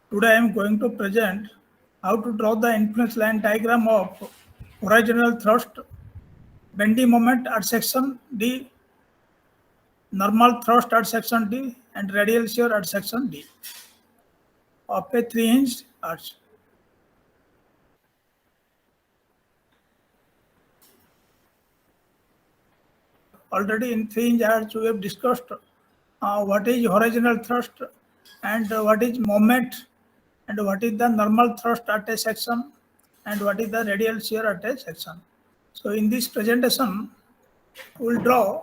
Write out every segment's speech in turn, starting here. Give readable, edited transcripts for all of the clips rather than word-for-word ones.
Today I am going to present how to draw the influence line diagram of horizontal thrust, bending moment at section D, normal thrust at section D, and radial shear at section D of a 3-inch arch. Already in 3-inch arch we have discussed what is horizontal thrust and what is moment and what is the normal thrust at a section and what is the radial shear at a section. So in this presentation, we will draw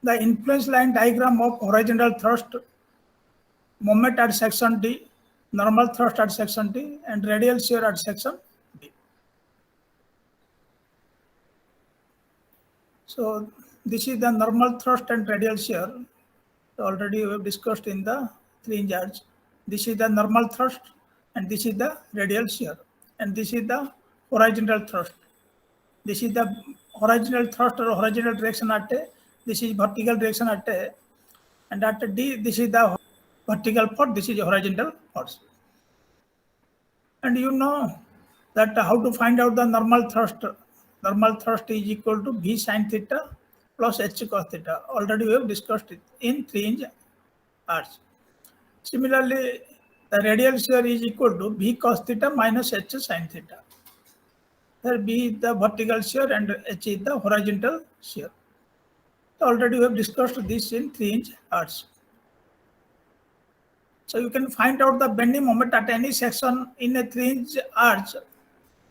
the influence line diagram of horizontal thrust, moment at section D, normal thrust at section D, and radial shear at section D. So this is the normal thrust and radial shear. Already we have discussed in the 3-inch arch. This is the normal thrust and this is the radial shear. And this is the horizontal thrust. This is the horizontal thrust or horizontal direction at A. This is vertical direction at A. And at D, this is the vertical force, this is horizontal force. And you know that how to find out the normal thrust. Normal thrust is equal to V sin theta plus H cos theta. Already we have discussed it in 3-inch arch. Similarly, the radial shear is equal to V cos theta minus H sin theta. Here V is the vertical shear and H is the horizontal shear. Already we have discussed this in 3-inch arch. So you can find out the bending moment at any section in a 3-inch arch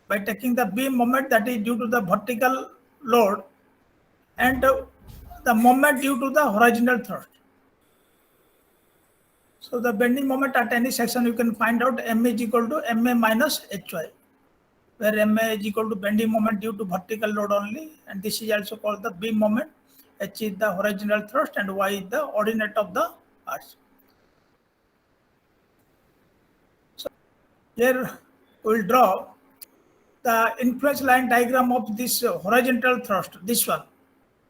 by taking the beam moment that is due to the vertical load and the moment due to the horizontal thrust. So the bending moment at any section you can find out M is equal to Ma minus Hy, where Ma is equal to bending moment due to vertical load only, and this is also called the beam moment. H is the horizontal thrust and Y is the ordinate of the arch. So here we will draw the influence line diagram of this horizontal thrust, this one,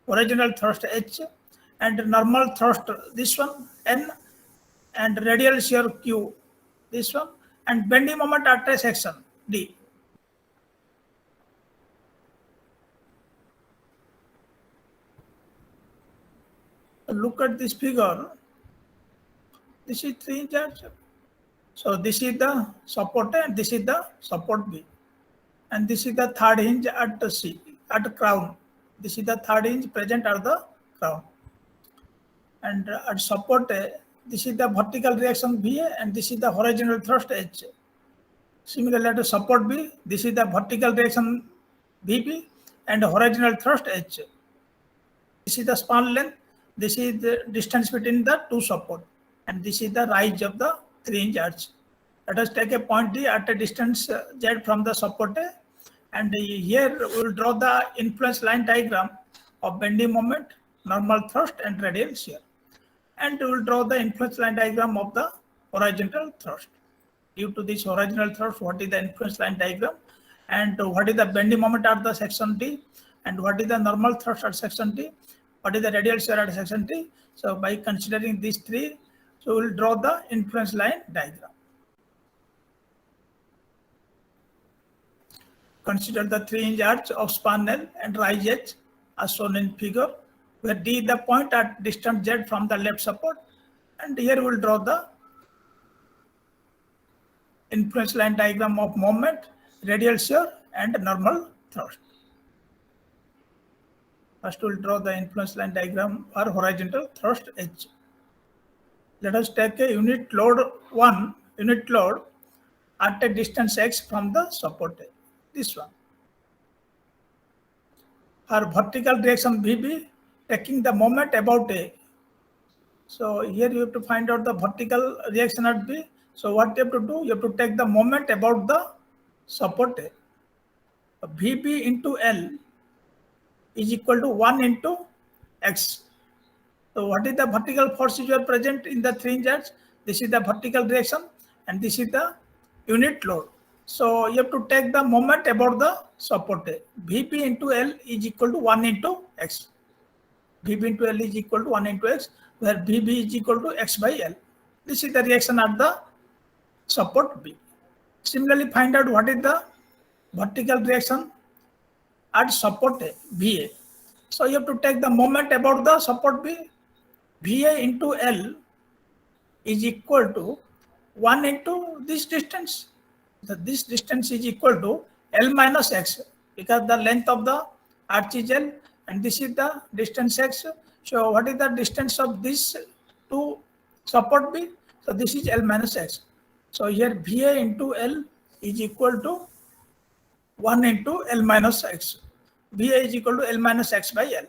horizontal thrust H, and normal thrust, this one, N, and radial shear Q, this one, and bending moment at a section, D. Look at this figure. This is 3-inch arch. So this is the support A and this is the support B. And this is the third hinge at C, at crown. This is the third hinge present at the crown. And at support A, this is the vertical reaction VA and this is the horizontal thrust H. Similarly at support B, this is the vertical reaction VB and horizontal thrust H. This is the span length. This is the distance between the two support. And this is the rise of the 3-inch arch. Let us take a point D at a distance Z from the support A. And here we will draw the influence line diagram of bending moment, normal thrust and radial shear. And we will draw the influence line diagram of the horizontal thrust. Due to this horizontal thrust, what is the influence line diagram and what is the bending moment at the section D and what is the normal thrust at section D, what is the radial shear at section D. So by considering these three, so we will draw the influence line diagram. Consider the 3-inch arch of span L and rise H as shown in figure, where D is the point at distance Z from the left support, and here we will draw the influence line diagram of moment, radial shear and normal thrust. First we will draw the influence line diagram for horizontal thrust H. Let us take a unit load at a distance X from the support A, this one. For vertical direction VB, taking the moment about A. So here you have to find out the vertical reaction at B. So what you have to do? You have to take the moment about the support A. VB into L is equal to 1 into X. So what is the vertical force which are present in the 3-inch arch? This is the vertical direction and this is the unit load. So you have to take the moment about the support A. Vp into L is equal to 1 into X. Vp into L is equal to 1 into X, where Vb is equal to X by L. This is the reaction at the support B. Similarly, find out what is the vertical direction at support A, VA. So you have to take the moment about the support B. VA into L is equal to 1 into this distance. So this distance is equal to L minus X, because the length of the arch is L and this is the distance X. So what is the distance of this to support B? So this is L minus X. So here VA into L is equal to 1 into L minus X. VA is equal to L minus X by L.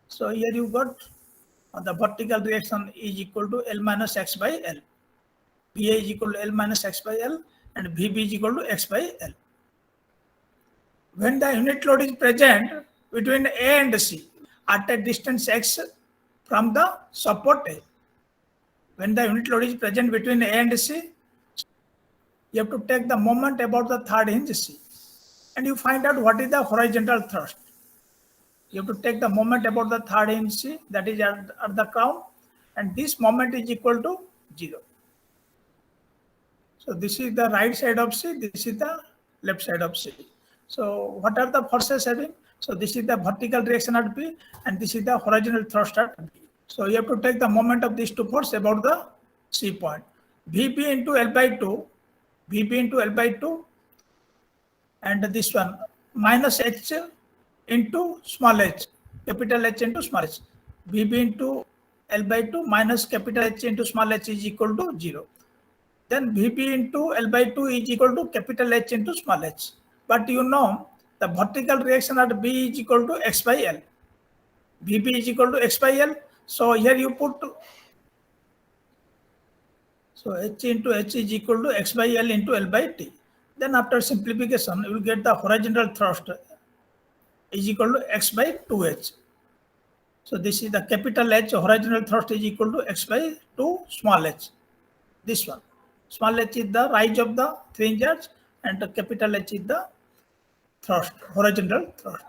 So here you got the vertical direction is equal to L minus X by L. VA is equal to L minus X by L and VB is equal to X by L. When the unit load is present between A and C at a distance X from the support A. When the unit load is present between A and C, you have to take the moment about the third hinge C and you find out what is the horizontal thrust. You have to take the moment about the third hinge C, that is at the crown, and this moment is equal to 0. So this is the right side of C, this is the left side of C. So what are the forces having? So this is the vertical direction at B and this is the horizontal thrust at B. So you have to take the moment of these two forces about the C point. VB into L by 2, VB into L by 2, and this one minus H into small h, capital H into small h. VB into L by 2 minus capital H into small h is equal to 0. Then VB into L by 2 is equal to capital H into small h. But you know the vertical reaction at B is equal to X by L. VB is equal to X by L. So here you put, so H into H is equal to X by L into L by T. Then after simplification, you will get the horizontal thrust is equal to X by 2H. So this is the capital H, horizontal thrust is equal to X by 2 small h. This one. Small h is the rise of the hinge arch and the capital H is the thrust, horizontal thrust.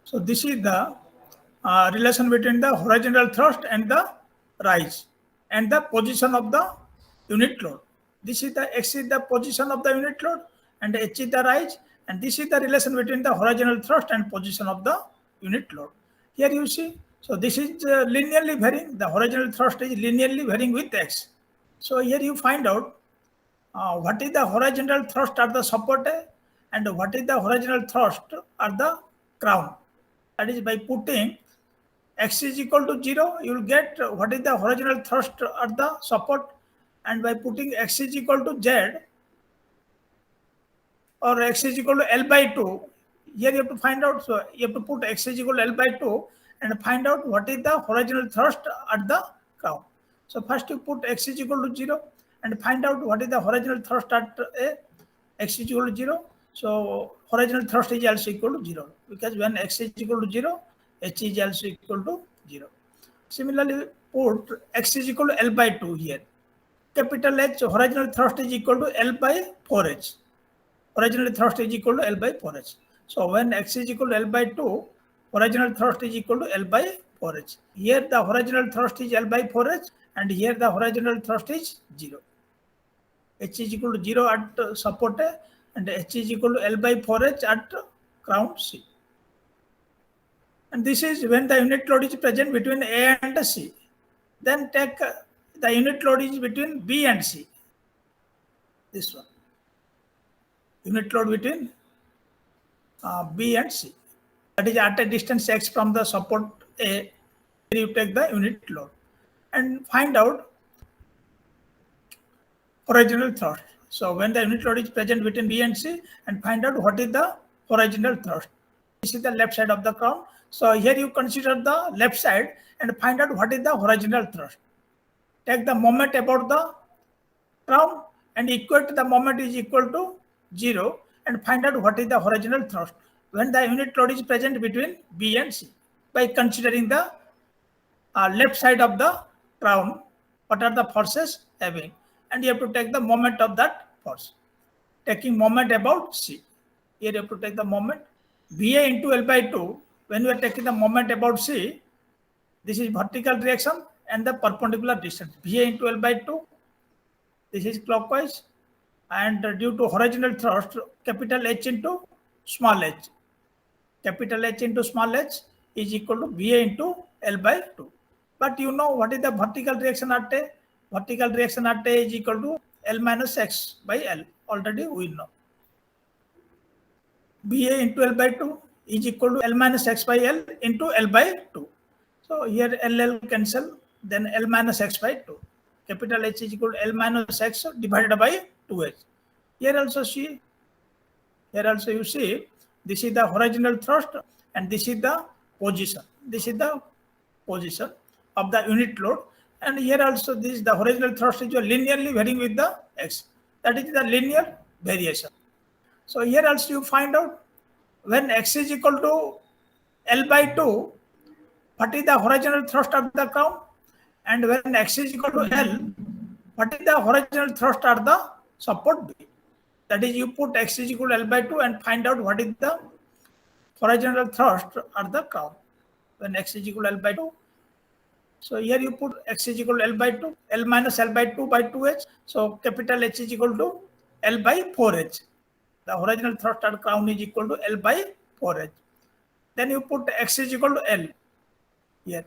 So this is the relation between the horizontal thrust and the rise and the position of the unit load. This is the X is the position of the unit load and H is the rise, and this is the relation between the horizontal thrust and position of the unit load. Here you see, so this is linearly varying, the horizontal thrust is linearly varying with X. So here you find out what is the horizontal thrust at the support A and what is the horizontal thrust at the crown. That is by putting X is equal to 0, you will get what is the horizontal thrust at the support, and by putting X is equal to Z or X is equal to L by 2, here you have to find out, so you have to put X is equal to L by 2 and find out what is the horizontal thrust at the crown. So first you put X is equal to 0 and find out what is the horizontal thrust at A. X is equal to 0. So horizontal thrust is also equal to 0, because when X is equal to 0, H is also equal to 0. Similarly, put X is equal to L by 2 here. Capital H, horizontal thrust is equal to L by 4H. Horizontal thrust is equal to L by 4H. So when X is equal to L by 2, horizontal thrust is equal to L by 4H. Here the horizontal thrust is L by 4H and here the horizontal thrust is 0. H is equal to 0 at support A and H is equal to L by 4H at crown C. And this is when the unit load is present between A and C. Then take the unit load is between B and C. This one. Unit load between B and C. That is at a distance X from the support A. You take the unit load and find out horizontal thrust. So when the unit load is present between B and C, and find out what is the horizontal thrust. This is the left side of the crown. So here you consider the left side and find out what is the horizontal thrust. Take the moment about the crown and equate the moment is equal to 0 and find out what is the horizontal thrust when the unit load is present between B and C by considering the left side of the crown, what are the forces having, and you have to take the moment of that force. Taking moment about C. Here you have to take the moment VA into L by 2. When you are taking the moment about C, This is vertical direction and the perpendicular distance VA into L by 2. This is clockwise, and due to horizontal thrust, capital H into small h. Capital H into small h is equal to VA into L by 2. But you know what is the vertical reaction at A? Vertical reaction at A is equal to L minus X by L. Already we know. VA into L by 2 is equal to L minus X by L into L by 2. So here L cancel, then L minus X by 2. Capital H is equal to L minus X divided by 2H. Here also you see, this is the horizontal thrust and this is the position. This is the position of the unit load. And here also this the horizontal thrust is linearly varying with the X. That is the linear variation. So here also you find out when X is equal to L by 2, what is the horizontal thrust at the crown? And when X is equal to L, what is the horizontal thrust at the support B? That is, you put X is equal to L by 2 and find out what is the horizontal thrust at the crown. When X is equal to L by 2. So here you put X is equal to L by 2, L minus L by 2 by 2H. So capital H is equal to L by 4H. The horizontal thrust at crown is equal to L by 4H. Then you put X is equal to L here.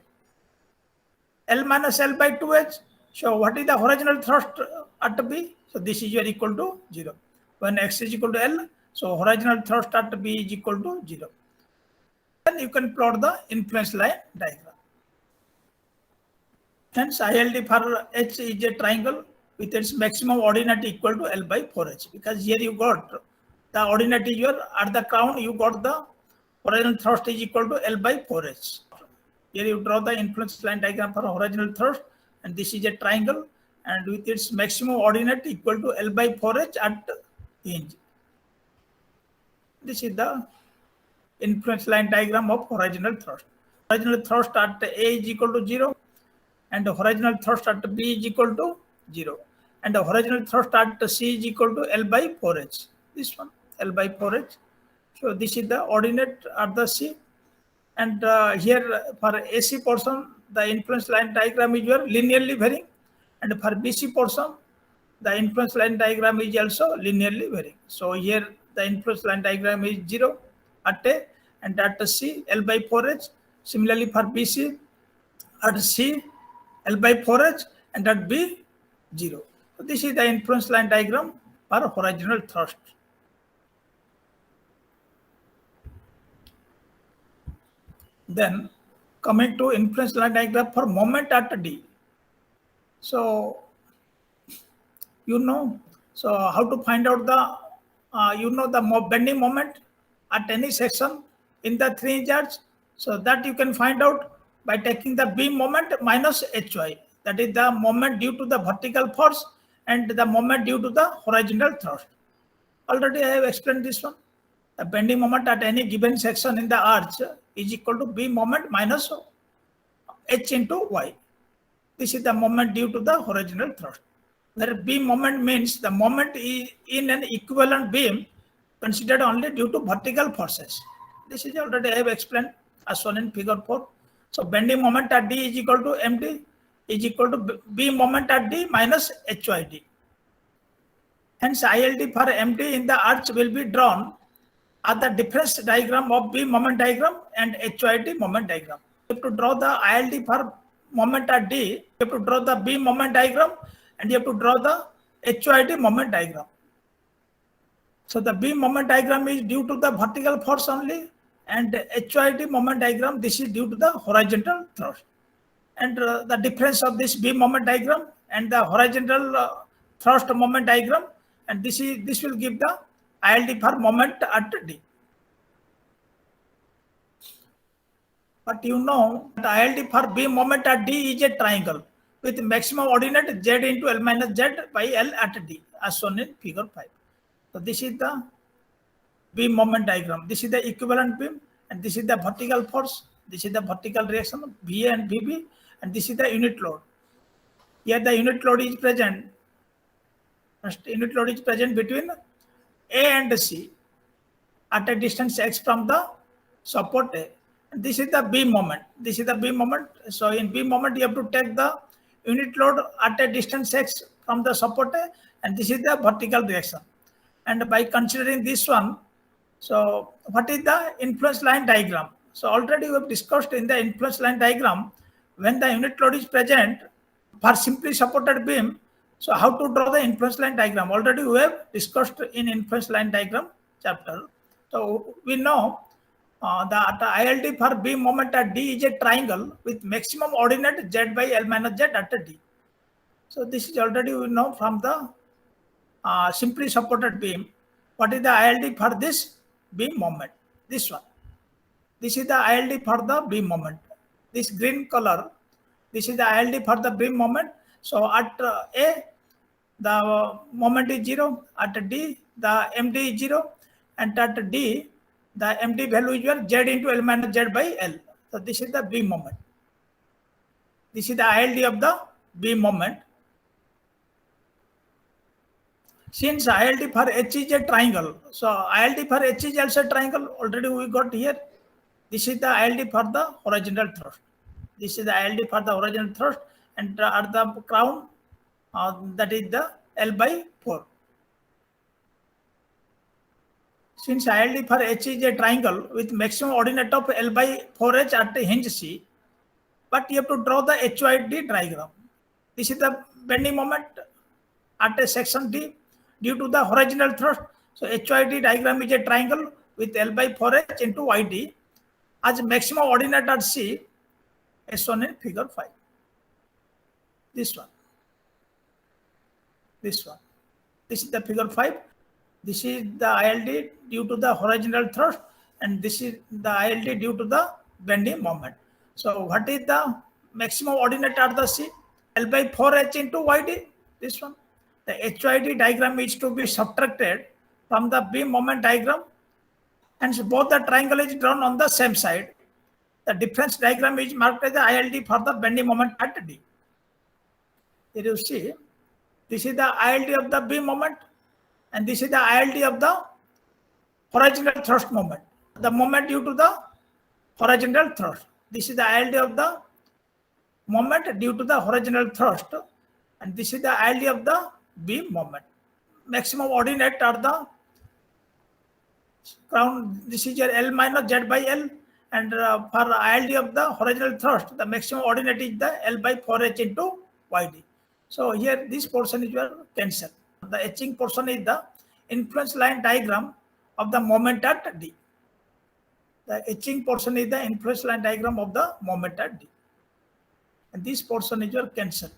L minus L by 2H. So what is the horizontal thrust at B? So this is here equal to 0. When X is equal to L, so horizontal thrust at B is equal to 0. Then you can plot the influence line diagram. Hence ILD for H is a triangle with its maximum ordinate equal to L by 4H. Because here you got the ordinate is your at the crown, you got the horizontal thrust is equal to L by 4H. Here you draw the influence line diagram for horizontal thrust, and this is a triangle, and with its maximum ordinate equal to L by 4H at hinge. This is the influence line diagram of horizontal thrust. Horizontal thrust at A is equal to 0, and the horizontal thrust at B is equal to 0, and the horizontal thrust at C is equal to L by 4H. This one, L by 4H. So this is the ordinate at the C. And here for AC portion, the influence line diagram is linearly varying, and for BC portion, the influence line diagram is also linearly varying. So here the influence line diagram is 0 at A, and at C L by 4H. Similarly for BC, at C L by 4H, and at B 0. So this is the influence line diagram for horizontal thrust. Then coming to influence line diagram for moment at D. So so how to find out the the bending moment at any section in the 3 inch. So that you can find out by taking the beam moment minus Hy. That is the moment due to the vertical force and the moment due to the horizontal thrust. Already I have explained this one. The bending moment at any given section in the arch is equal to beam moment minus H into Y. This is the moment due to the horizontal thrust. Where beam moment means the moment is in an equivalent beam considered only due to vertical forces. This is already I have explained as shown in figure 4. So bending moment at D is equal to MD is equal to beam moment at D minus HYD. Hence ILD for MD in the arch will be drawn at the difference diagram of beam moment diagram and HYD moment diagram. You have to draw the ILD for moment at D, you have to draw the beam moment diagram, and you have to draw the HYD moment diagram. So the beam moment diagram is due to the vertical force only, and HYD moment diagram, this is due to the horizontal thrust. And the difference of this beam moment diagram and the horizontal thrust moment diagram, and this will give the ILD for moment at D. But you know the ILD for beam moment at D is a triangle with maximum ordinate Z into L minus Z by L at D, as shown in figure 5. So this is the beam moment diagram. This is the equivalent beam, and this is the vertical force. This is the vertical reaction VA and VB, and this is the unit load. Here the unit load is present. First unit load is present between A and C at a distance x from the support A, This is the beam moment. This is the beam moment. So in beam moment, you have to take the unit load at a distance x from the support, and this is the vertical reaction. And by considering this one, so what is the influence line diagram? So already we have discussed in the influence line diagram, when the unit load is present for simply supported beam, so how to draw the influence line diagram? Already we have discussed in influence line diagram chapter. So we know the ILD for beam moment at D is a triangle with maximum ordinate Z by L minus Z at D. So this is already we know from the simply supported beam. What is the ILD for this beam moment? This one. This is the ILD for the beam moment. This green color, this is the ILD for the beam moment. So at A, the moment is 0. At D, the MD is 0. And at D, the MD value is your Z into L minus Z by L. So this is the beam moment. This is the ILD of the beam moment. Since ILD for H is a triangle, so ILD for H is also a triangle. Already we got here. This is the ILD for the horizontal thrust. This is the ILD for the horizontal thrust, and at the crown, that is the L by 4. Since ILD for H is a triangle with maximum ordinate of L by 4H at hinge C, but you have to draw the HYD diagram. This is the bending moment at a section D due to the horizontal thrust. So HYD diagram is a triangle with L by 4H into YD as maximum ordinate at C, as shown in figure 5. This one. This one. This is the figure 5. This is the ILD due to the horizontal thrust, and this is the ILD due to the bending moment. So what is the maximum ordinate at the C? L by 4H into YD. This one. The HYD diagram is to be subtracted from the beam moment diagram, and so both the triangle is drawn on the same side. The difference diagram is marked as the ILD for the bending moment at D. Here you see, this is the ILD of the beam moment, and this is the ILD of the horizontal thrust moment. The moment due to the horizontal thrust. This is the ILD of the moment due to the horizontal thrust, and this is the ILD of the beam moment. Maximum ordinate are the crown. This is your L minus Z by L, and for ILD of the horizontal thrust, the maximum ordinate is the L by 4H into YD. So here this portion is your cancel. The etching portion is the influence line diagram of the moment at D. The etching portion is the influence line diagram of the moment at D. And this portion is your cancel.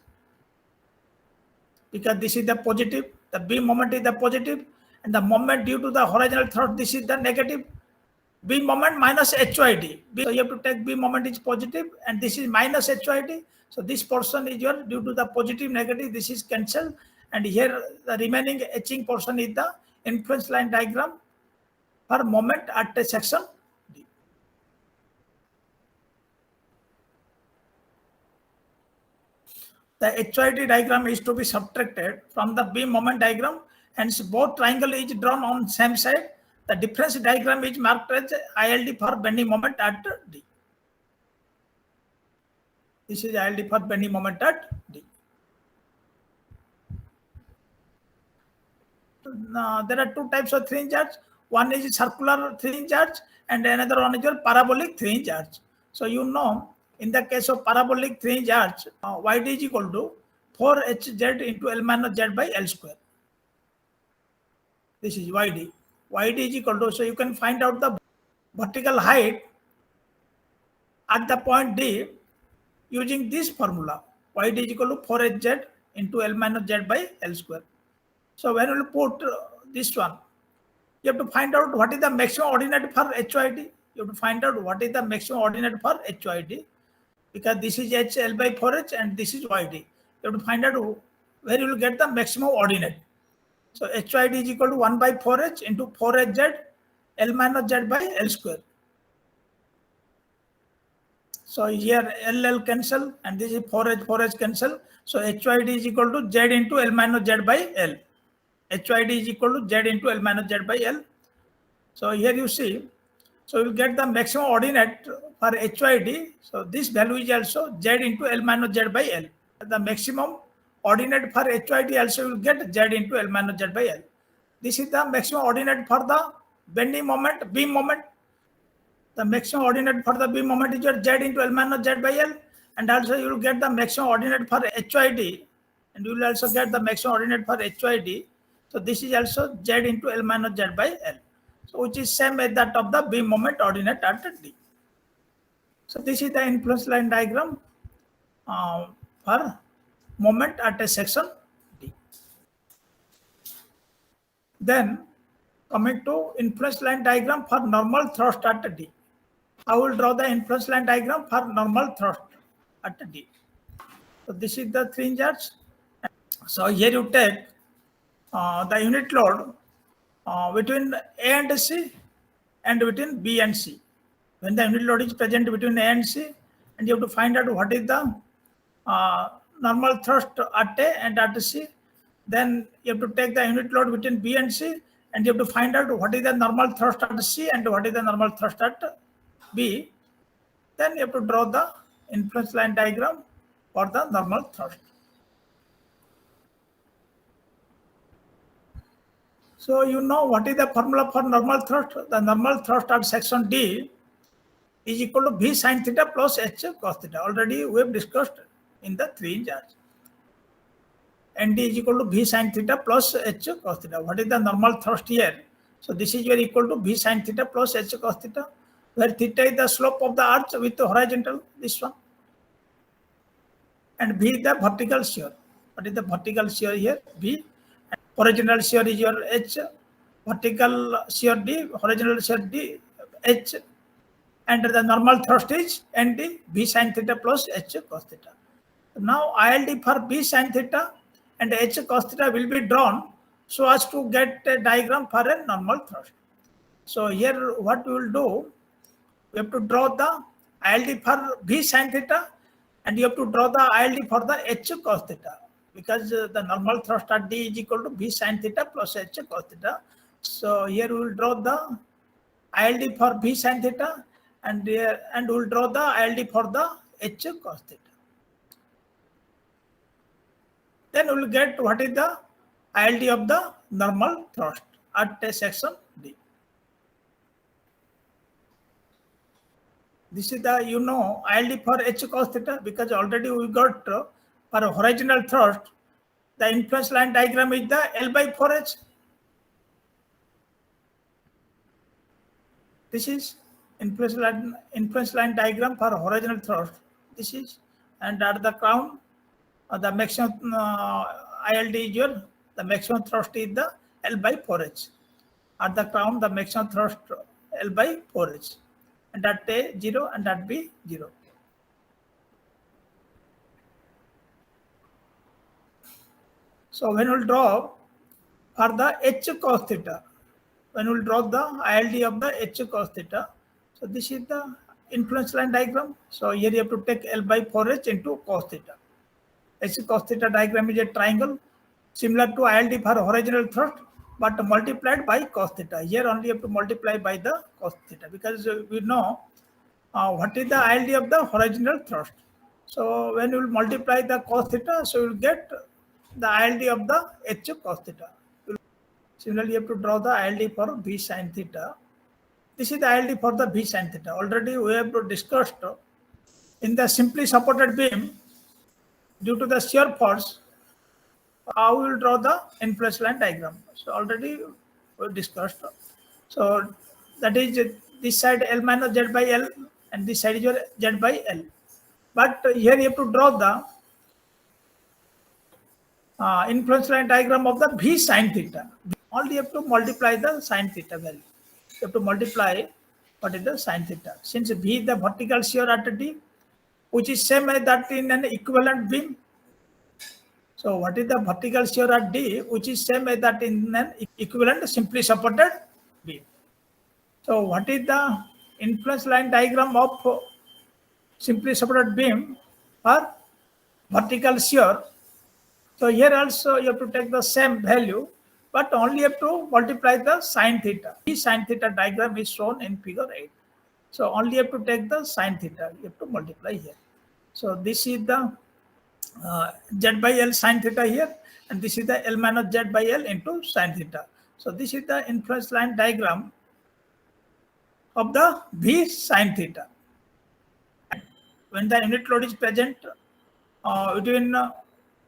Because this is the positive, the beam moment is the positive, and the moment due to the horizontal thrust, this is the negative. Beam moment minus HYD. So you have to take beam moment is positive, and this is minus HYD. So this portion is your due to the positive negative, this is cancelled, and here the remaining etching portion is the influence line diagram for moment at a section D. The HYD diagram is to be subtracted from the beam moment diagram, hence both triangle is drawn on same side. The difference diagram is marked as ILD for bending moment at D. This is ILD for bending moment at D. There are two types of 3-inch arch. One is circular 3-inch arch, and another one is your parabolic 3-inch arch. So you know, in the case of parabolic 3-inch arch, YD is equal to 4HZ into L minus Z by L square. This is YD. YD is equal to, so you can find out the vertical height at the point D using this formula. YD is equal to 4HZ into L minus Z by L square. So when we put this one, you have to find out what is the maximum ordinate for HYD. You have to find out what is the maximum ordinate for HYD, because this is HL by 4H and this is YD. You have to find out where you will get the maximum ordinate. So HYD is equal to 1 by 4H into 4HZ L minus Z by L square. So here LL cancel, and this is 4H cancel. So HYD is equal to Z into L minus Z by L. HYD is equal to Z into L minus Z by L. So here you see So you will get the maximum ordinate for HYD. So this value is also Z into L minus Z by L. The maximum ordinate for HYD also will get Z into L minus Z by L. This is the maximum ordinate for the bending moment, beam moment. The maximum ordinate for the beam moment is your Z into L minus Z by L. And also you will get the maximum ordinate for HYD. And you will also get the maximum ordinate for HYD. So this is also Z into L minus Z by L. So which is same as that of the beam moment ordinate at D. So this is the influence line diagram for moment at a section D. Then coming to influence line diagram for normal thrust at D. I will draw the influence line diagram for normal thrust at D. So this is the 3 inches. So here you take the unit load between A and C and between B and C. When the unit load is present between A and C, and you have to find out what is the normal thrust at A and at C, then you have to take the unit load between B and C, and you have to find out what is the normal thrust at C and what is the normal thrust at B. Then you have to draw the influence line diagram for the normal thrust. So you know what is the formula for normal thrust? The normal thrust at section D is equal to V sin theta plus H cos theta. Already we have discussed in the 3 inches. ND is equal to V sin theta plus H cos theta. What is the normal thrust here? So this is your equal to V sin theta plus H cos theta, where theta is the slope of the arch with the horizontal, this one. And V is the vertical shear. What is the vertical shear here? V. Horizontal shear is your H, vertical shear D, horizontal shear D, H, and the normal thrust is ND, V sin theta plus H cos theta. Now ILD for V sin theta and H cos theta will be drawn so as to get a diagram for a normal thrust. So here what we will do, we have to draw the ILD for V sin theta and you have to draw the ILD for the H cos theta, because the normal thrust at D is equal to V sin theta plus H cos theta. So here we will draw the ILD for V sin theta and we will draw the ILD for the H cos theta. Then we will get what is the ILD of the normal thrust at a section D. This is the, you know, ILD for H cos theta, because already we got for a horizontal thrust, the influence line diagram is the L by 4H. This is influence line diagram for horizontal thrust. This is, and at the crown, the maximum ILD is your, the maximum thrust is the L by 4H. At the crown, the maximum thrust L by 4H. And at A 0 and at B 0. So when we will draw for the H cos theta, when we will draw the ILD of the H cos theta, so this is the influence line diagram. So here you have to take L by 4H into cos theta. H cos theta diagram is a triangle similar to ILD for horizontal thrust, but multiplied by cos theta. Here only you have to multiply by the cos theta, because we know what is the ILD of the horizontal thrust. So when you will multiply the cos theta, so you will get the ILD of the H cos theta. Similarly, you have to draw the ILD for V sin theta. This is the ILD for the V sin theta. Already we have discussed in the simply supported beam, due to the shear force, how we will draw the influence line diagram. So already we discussed. So that is this side L minus Z by L and this side is your Z by L. But here you have to draw the influence line diagram of the V sin theta. Only you have to multiply the sin theta value. You have to multiply what is the sin theta. Since V is the vertical shear at D, which is same as that in an equivalent beam. So what is the vertical shear at D, which is same as that in an equivalent simply supported beam. So what is the influence line diagram of simply supported beam for vertical shear? So here also you have to take the same value, but only have to multiply the sine theta. The sine theta diagram is shown in figure 8. So only have to take the sine theta. You have to multiply here. So this is the z by L sine theta here, and this is the L minus z by L into sine theta. So this is the inference line diagram of the V sine theta. When the unit load is present between A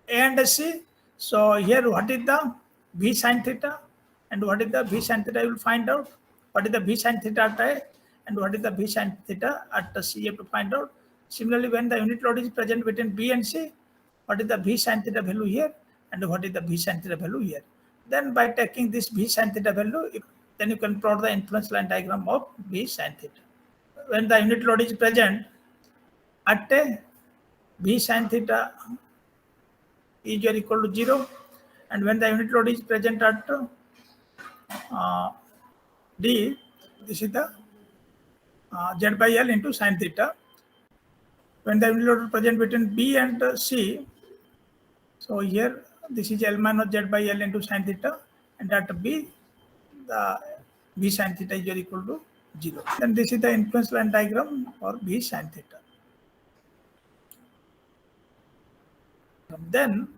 and C, so here what is the V sine theta and what is the V sine theta, you will find out. What is the V sine theta at A and what is the V sine theta at C, you have to find out. Similarly, when the unit load is present between B and C, what is the V sine theta value here and what is the V sine theta value here. Then by taking this V sine theta value, then you can plot the influence line diagram of V sine theta. When the unit load is present at A, V sine theta is equal to 0, and when the unit load is present at D, this is the z by L into sine theta. When the unit load is present between B and C, so here this is L minus z by L into sine theta, and at B, the V sine theta is equal to 0. Then this is the influence line diagram for V sine theta. Then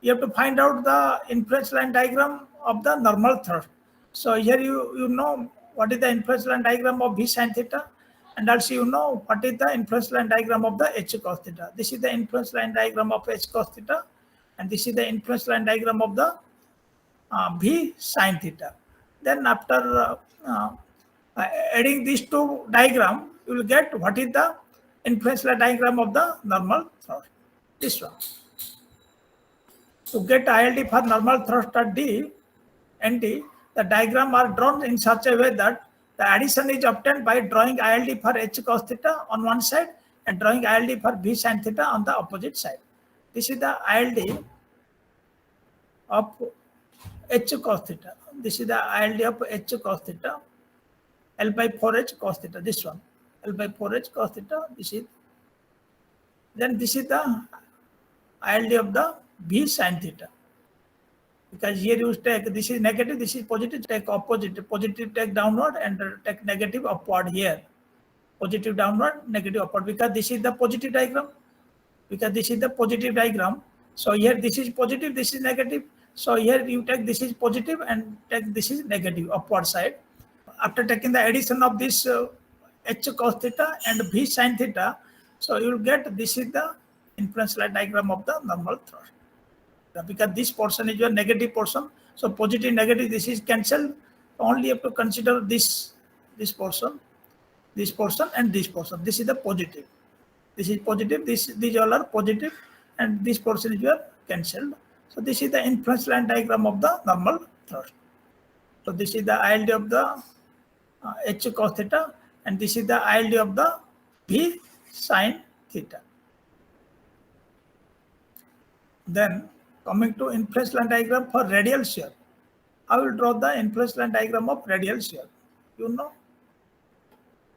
you have to find out the influence line diagram of the normal thrust. So here you know what is the influence line diagram of V sine theta, and also you know what is the influence line diagram of the H cos theta. This is the influence line diagram of H cos theta, and this is the influence line diagram of the V sine theta. Then after adding these two diagrams, you will get what is the influence line diagram of the normal thrust. This one. To get ILD for normal thrust at D and D, the diagram are drawn in such a way that the addition is obtained by drawing ILD for H cos theta on one side and drawing ILD for V sin theta on the opposite side. This is the ILD of H cos theta. This is the ILD of H cos theta, L by 4H cos theta. This one, L by 4H cos theta. This is. Then this is the ILD of the V sin theta. Because here you take, this is negative, this is positive, take opposite. Positive take downward and take negative upward here. Positive downward, negative upward. Because this is the positive diagram. Because this is the positive diagram. So here this is positive, this is negative. So here you take this is positive and take this is negative, upward side. After taking the addition of this H cos theta and V sin theta, so you will get this is the influence line diagram of the normal thrust. Because this portion is your negative portion, so positive, negative, this is cancelled. Only have to consider this portion, and this portion. This is the positive. This is positive. These all are positive, and this portion is your cancelled. So this is the influence line diagram of the normal thrust. So this is the ILD of the H cos theta, and this is the ILD of the V sin theta. Then coming to influence line diagram for radial shear, I will draw the influence line diagram of radial shear. You know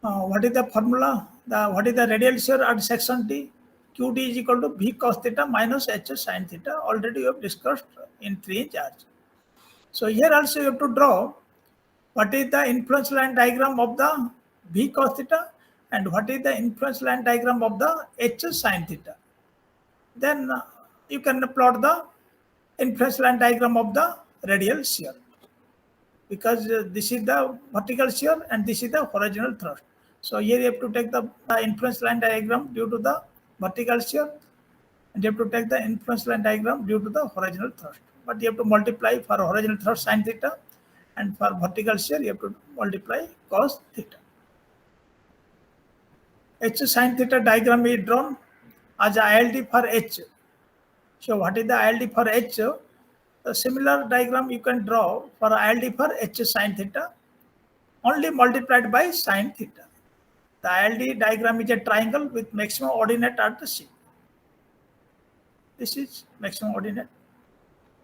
what is the formula? What is the radial shear at section D? QD is equal to V cos theta minus H sin theta. Already you have discussed in 3 charge. So here also you have to draw what is the influence line diagram of the V cos theta and what is the influence line diagram of the H sin theta. Then you can plot the influence line diagram of the radial shear, because this is the vertical shear and this is the horizontal thrust. So here you have to take the influence line diagram due to the vertical shear, and you have to take the influence line diagram due to the horizontal thrust. But you have to multiply for horizontal thrust sin theta, and for vertical shear you have to multiply cos theta. H sin theta diagram is drawn as ILD for H. So what is the ILD for H? A similar diagram you can draw for ILD for H sin theta, only multiplied by sin theta. The ILD diagram is a triangle with maximum ordinate at the C. This is maximum ordinate.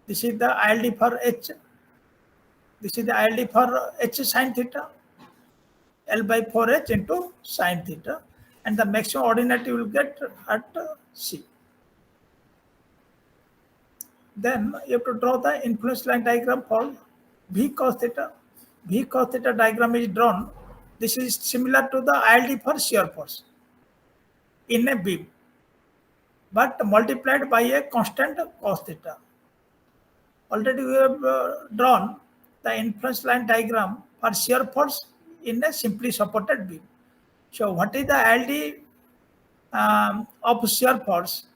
This is the ILD for H. This is the ILD for H sin theta, L by 4H into sin theta, and the maximum ordinate you will get at C. Then you have to draw the influence line diagram for V cos theta. V cos theta diagram is drawn. This is similar to the ILD for shear force in a beam, but multiplied by a constant cos theta. Already we have drawn the influence line diagram for shear force in a simply supported beam. So what is the ILD of shear force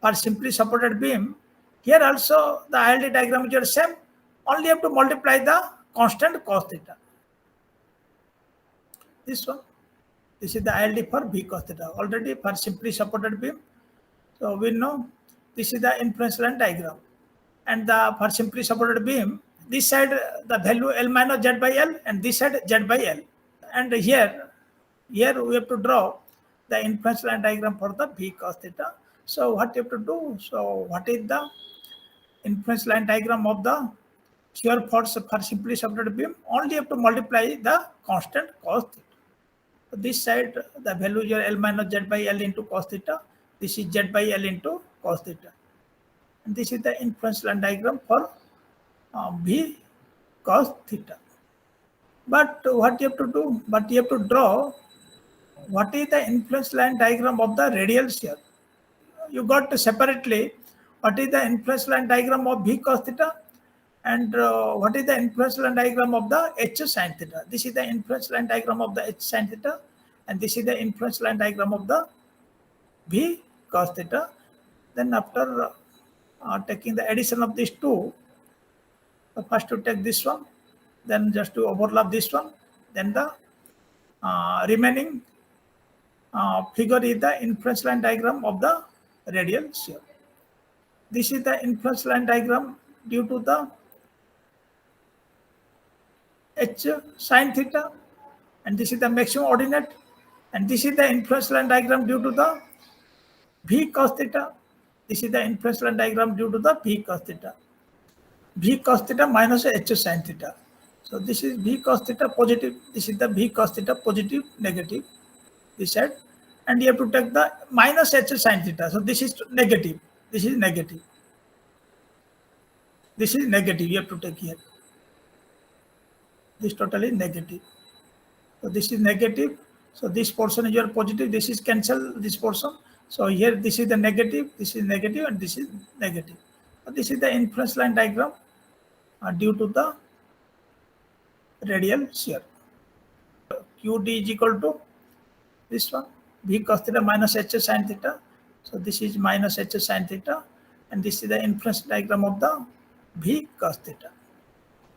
for simply supported beam? Here also the ILD diagram is the same, only have to multiply the constant cos theta. This one, this is the ILD for V cos theta, already for simply supported beam. So we know this is the influence line diagram. And for simply supported beam, this side the value L minus Z by L and this side Z by L. And here we have to draw the influence line diagram for the V cos theta. So what you have to do? So what is the influence line diagram of the shear force for simply supported beam? Only have to multiply the constant cos theta. So this side the value is L minus Z by L into cos theta. This is Z by L into cos theta. And this is the influence line diagram for V cos theta. But what you have to do? But you have to draw what is the influence line diagram of the radial shear. You got to separately what is the influence line diagram of V cos theta and what is the influence line diagram of the H sin theta. This is the influence line diagram of the H sin theta and this is the influence line diagram of the V cos theta. Then after taking the addition of these two, first to take this one, then just to overlap this one, then the remaining figure is the influence line diagram of the radial shear. This is the influence line diagram due to the H sin theta, and this is the maximum ordinate, and this is the influence line diagram due to the V cos theta. This is the influence line diagram due to the V cos theta. V cos theta minus H sin theta. So this is V cos theta positive. This is the V cos theta positive, negative. This side, and you have to take the minus H sin theta. So this is negative. This is negative. This is negative. You have to take here. This total is negative. So this is negative. So this portion is your positive. This is cancel this portion. So here this is the negative. This is negative, and this is negative. So this is the influence line diagram due to the radial shear. QD is equal to this one, V cos theta minus H sin theta. So this is minus H sin theta, and this is the influence diagram of the V cos theta.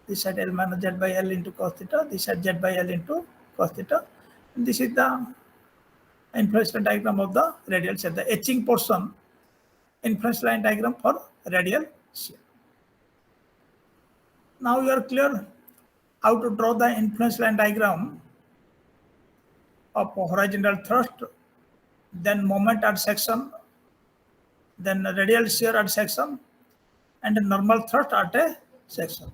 This side L minus Z by L into cos theta. This side Z by L into cos theta. And this is the influence line diagram of the radial shear. The etching portion, influence line diagram for radial shear. Now you are clear how to draw the influence line diagram of horizontal thrust, then moment at section, then radial shear at section, and a normal thrust at a section.